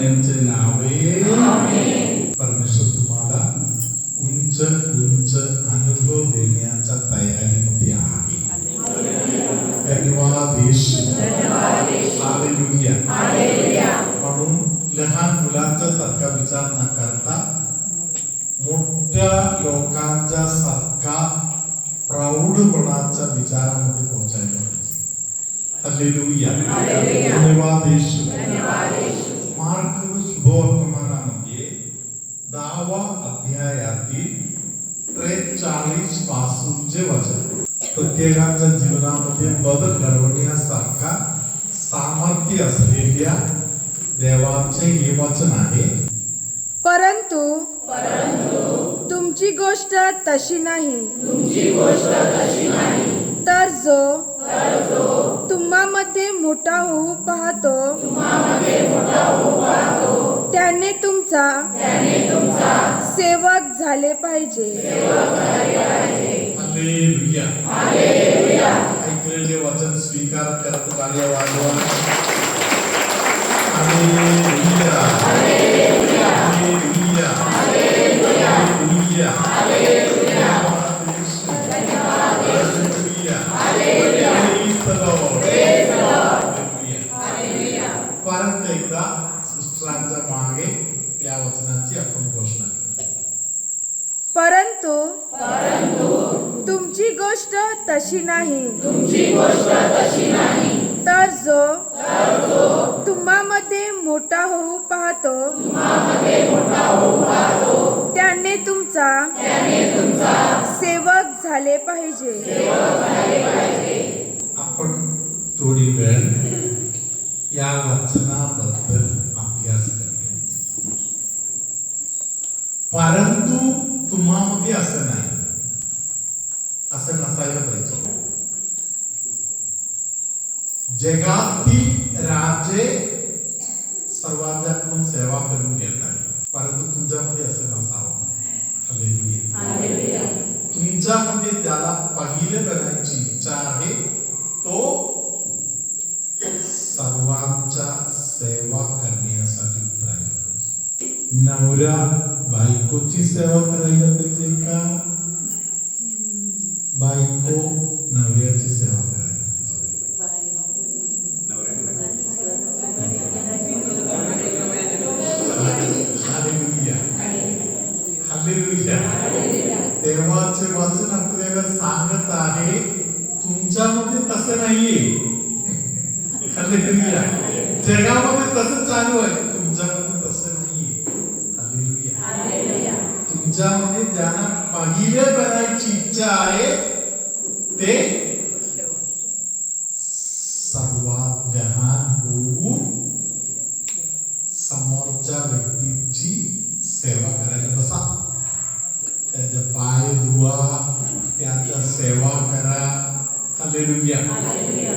यांचे नावे. परमेश्वर तुम्हाला उंच उंच अनुभव देण्याच्या तयारीमध्ये आहे. धन्यवाद येशू. हालेलुया. म्हणून लहान मुलांच्या सारखा विचार न करता मोठ्या लोकांच्या सारखा प्रौढपणाच्या विचारामध्ये पोहोचायला पाहिजे. हालेलुया. धन्यवाद येशू. मार्क शुभवर्तमानामध्ये 10वा अध्यायातील 43 पासूनचे वचन प्रत्येकाच्या जीवनामध्ये बदल घडवण्यासारखा सामर्थ्य असलेल्या देवाचे हे वचन आहे. परंतु तुमची गोष्ट तशी नाही. तर जो तुम्हामध्ये मोठा होऊ पाहतो त्याने तुमचा सेवक झाले पाहिजे. हालेलुया. ऐकलेले वचन स्वीकार करत कार्य वाढवा. हालेलुया. हालेलुया. हालेलुया. हालेलुया. परत एकदा सुस्त्रांच्या मागे या वचनाची आपण घोषणा करू. परंतु तुमची गोष्ट तशी नाही. तर जो तुम्हामध्ये मोठा होऊ पाहतो त्याने तुमचा सेवक झाले पाहिजे. आपण थोडी वेळ या वचनाबद्दल अभ्यास करूया. परंतु तुम्हामध्ये असं नाही, असं नसायला पाहिजे. जगातील राजे सर्वांच्याकडून सेवा करून घेत आहे, परंतु तुमच्यामध्ये असं नसावं. हालेलुया. तुमच्यामध्ये ज्याला पहिले बनायची इच्छा आहे तो सर्वांच्या सेवा करण्यासाठी उतरायला. नवरा बायकोची सेवा करायला पाहिजे का बायको नवऱ्याची सेवा करायला पाहिजे? हालेलुया. हालेलुया. देवाचे वचन आपल्याला सांगत आहे तुमच्यामध्ये तसं नाहीये. हालेलुया. जगामध्ये तसं चालू आहे, तुमच्यामध्ये तसं नाहीये. हालेलुया. तुमच्यामध्ये ज्यांना पहिले बनायची इच्छा आहे ते सर्वात लहान होऊन समोरच्या व्यक्तीची सेवा करायला बसा. त्याचे पाय धुवा, त्याचा सेवा करा. हालेलुया.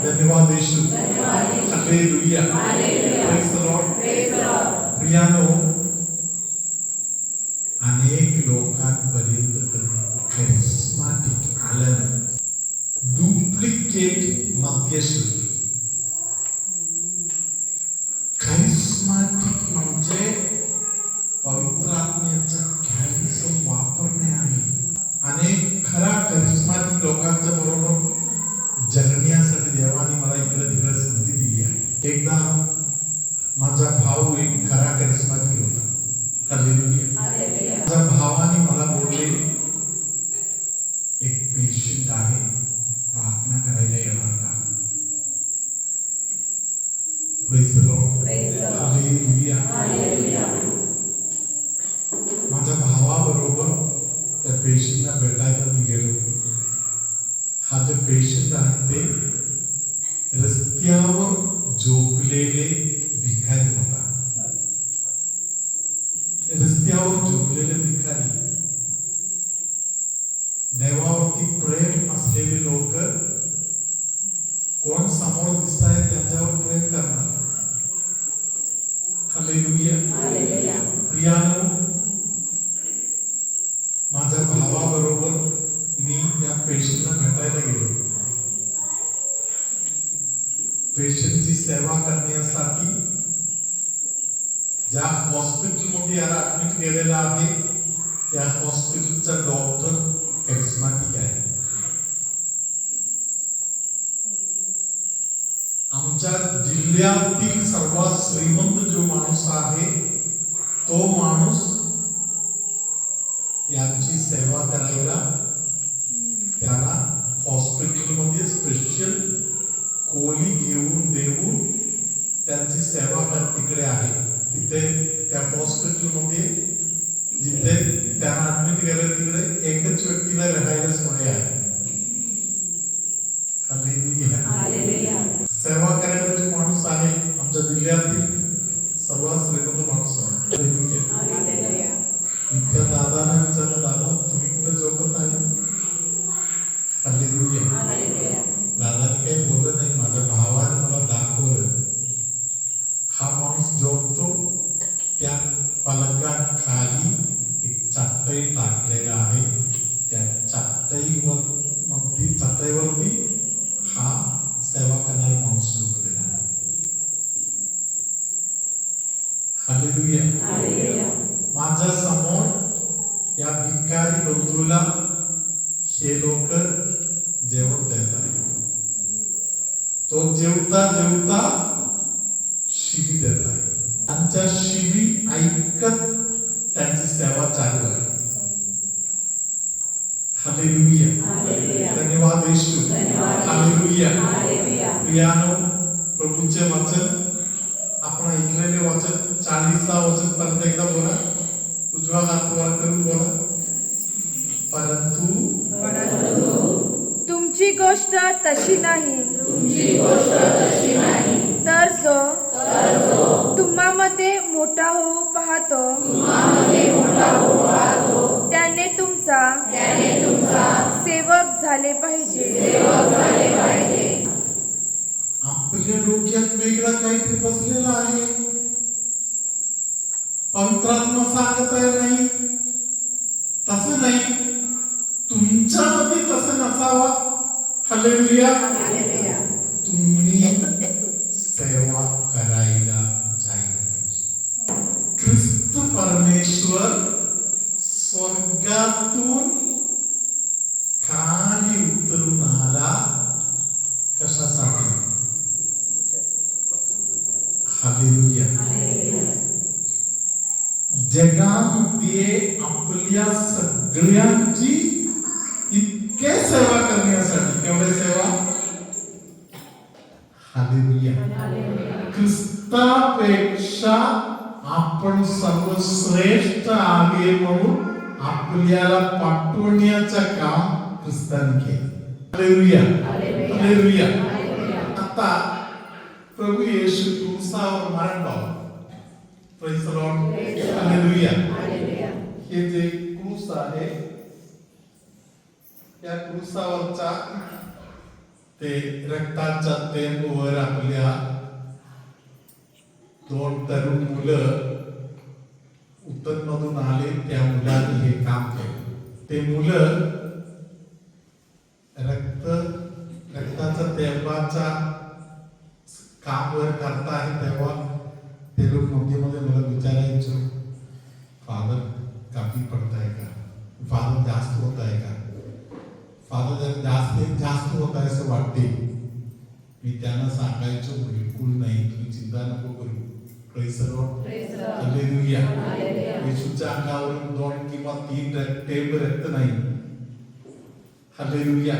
धन्यवाद Yeshu. Hallelujah. Praise the Lord. प्रियानो, अनेक लोकांपर्यंत करिस्माटिक आलं नाही. डुप्लिकेट मध्यश्रुती. करिस्माटिक म्हणजे पवित्र आत्म्याचा ज्ञानाचा वापरणे आहे. अनेक खरा करिस्माटिक लोकांच्या बरोबर जगण्यासाठी देवाने मला इकडे तिकडे संधी दिली आहे. एकदा माझा भाऊ एक खरा करिस्माटिक होता. हालेलुया. माझ्या भावाने मला बोलले एक पेशंट आहे, प्रार्थना करायला येणार का? Praise the Lord. हालेलुया. माझ्या भावाबरोबर त्या पेशंटला भेटायला मी गेलो. हा जो पेशंट आहे ते रस्त्यावर झोपलेले भिकारी होता. रस्त्यावर झोपलेले भिकारी, देवावरती प्रेम असलेले लोक कोण समोर दिसत आहेत त्यांच्यावर प्रेम करणार. हालेलुया. प्रियानो, माझ्या भावाबरोबर मी त्या पेशंटला भेटायला गेलो. पेशंटची सेवा करण्यासाठी ज्या हॉस्पिटलमध्ये याला ऍडमिट केलेला आहे त्या हॉस्पिटलचा डॉक्टर कॅरिस्मॅटिक आहे. आमच्या जिल्ह्यातील सर्वात श्रीमंत जो माणूस आहे तो माणूस यांची सेवा करायला त्याला हॉस्पिटलमध्ये स्पेशल खोली घेऊन देऊन त्यांची सेवा तिकडे आहे. तिथे त्या हॉस्पिटलमध्ये जिथे त्यांना ऍडमिट केलं तिकडे एकच व्यक्तीला राहायला सोय आहे. हालेलुया. सेवा करायला जो माणूस आहे आमच्या जिल्ह्यातील सर्वात श्रीमंत माणूस आहे. इतक्या दादाने विचारलं, दादा तुम्ही कुठे झोपत आहे? हालेलुया. दादाने काही बोललं नाही, माझ्या भावाने मला दाखवलं. हा माणूस झोपतो त्या पलंगाखाली एक चटई टाकलेला आहे. त्या चटईवरती हा सेवा करणारा माणूस झोपलेला आहे. हालेलुया. माझ्या समोर या भिकारी बंधूला हे लोक जेवण देत आहेत. तो जेवता जेवता शिवी देत आहे. त्यांच्या शिवी ऐकत त्यांची सेवा चालू आहे. हालेलुया. धन्यवाद येशू. हालेलुया. प्रियानो, प्रभूचे वचन आपण ऐकलेले वचन 40 वचन पर्यंत एकदा बोला. उजवा हात वर करून बोला. परंतु तुमची गोष्ट तशी नाही. तर जो तुम्हामध्ये मोठा होऊ पाहतो त्याने तुमचा सेवक झाले पाहिजे. आपल्या डोक्यात वेगळा काहीतरी बसलेला आहे. पवित्र आत्मा सांगत आहे नाही, तसं नाही, तुमच्यामध्ये तसं नसावा. हालेलुया. तुम्ही सेवा करायला जायला पाहिजे. ख्रिस्त परमेश्वर स्वर्गातून खाली उतरून आला कशासाठी? हालेलुया. जगामध्ये आपल्या सगळ्यांची इतके सेवा करण्यासाठी. केवढे सेवा? हालेलुया. ख्रिस्तापेक्षा आपण सर्वश्रेष्ठ आहे म्हणून आपल्याला पाठवण्याचं काम ख्रिस्ताने केलं. हालेलुया. हालेलुया. आता प्रभू येशू क्रूसावर मरण पावला. Praise the Lord. हालेलुया. हे जे क्रूस आहे त्या क्रूसावरचा ते रक्ताच्या थेंबावर आपल्या 2 तरुण मुलं उत्तरमधून आले. त्या मुलांनी हे काम केलं. ते मुलं रक्ताचा थेंबाचा काम वर करता आहे तेव्हा ते लोक मध्ये मला विचारायचो, फादर काफी पडताय का? फादर जास्त होत आहे का? फादर जर जास्त होत आहे असं वाटते. मी त्यांना सांगायचो बिलकुल नाही, तुम्ही चिंता नको करू. Praise the Lord. हालेलुया. येशूच्या अंगावरून 2 किंवा 3 थेंब रक्त नाही. हालेलुया.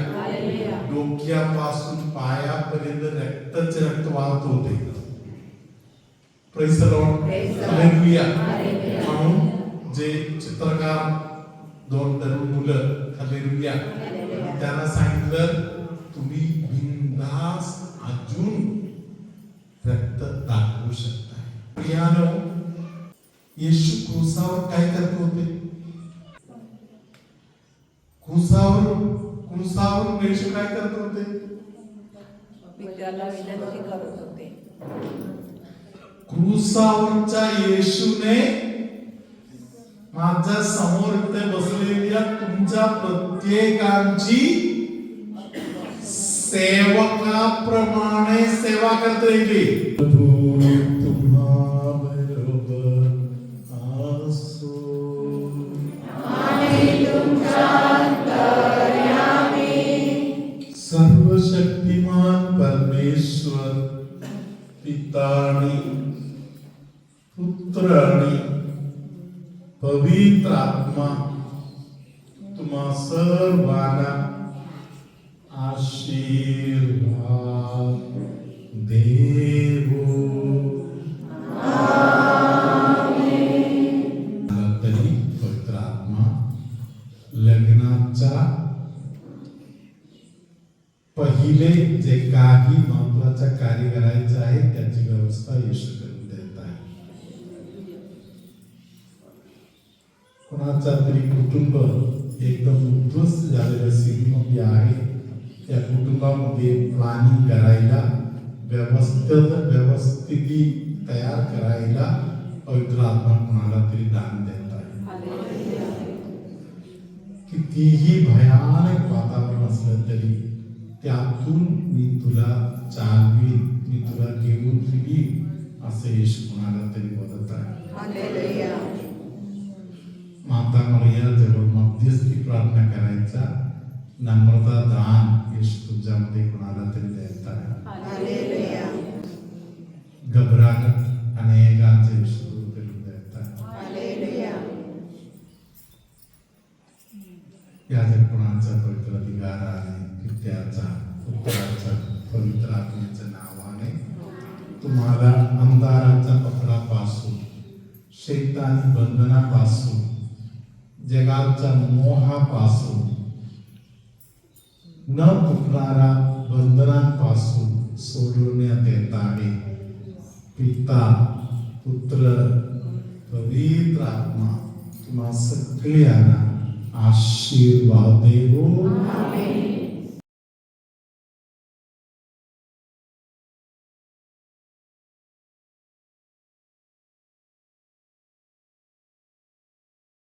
डोक्यापासून पायापर्यंत रक्त वाहत होते. Praise the Lord. हालेलुया. म्हणून जे चित्रकार 2 तरुण मुलं, हालेलुया, त्यांना सांगितलं तुम्ही बिनधास्त अजून रक्त दाखवू शकता. प्रियानो, येशू क्रूसावर काय करत होते? क्रूसावर येशू काय करत होते? पित्याला विनंती करत होते. क्रूसावरच्या येशूने माझ्या समोर इथे बसलेल्या तुमच्या प्रत्येकांची सेवकाप्रमाणे सेवा करता येते. तुम्हा बरोबर परमेश्वर पिता आणि पुत्र आणि पवित्र आत्मा तुम्हा सर्वांना आशीर्वाद देवो. मला तरी पवित्र आत्मा लग्नाच्या पहिले जे काही महत्वाचं कार्य करायचं आहे त्याची व्यवस्था येशू करून देत आहे. कोणाचा तरी कुटुंब एकदम उद्ध्वस्त झालेल्या स्थितीमध्ये आहे, त्या कुटुंबामध्ये प्लॅनिंग करायला व्यवस्थित तयार करायला पवित्र आत्मा कोणाला तरी दान देत आहे. कितीही भयानक वातावरण असलं तरी त्यातून मी तुला चालवीन, मी तुला घेऊन फिरीन असे येशू कोणाला तरी बोलत आहे. माता मरिया जवळ मध्यस्थी प्रार्थना करायचा नम्रता दान येशू तुझ्यामध्ये कोणाला तरी देत आहे. घबराहट अनेकांचे येशू दूर करून देत आहे. या जर कोणाचा पवित्र अधिकार आहे पित्याचा पुत्राचा पवित्र आत्म्याच्या नावाने तुम्हाला अंधाराच्या पकडापासून शैतानी बंधनापासून जगाच्या मोहापासून न तुटणारा बंधनांपासून सोडवण्यात येत आहे. पिता पुत्र पवित्र आत्मा तुम्हा सगळ्यांना आशीर्वाद देवो.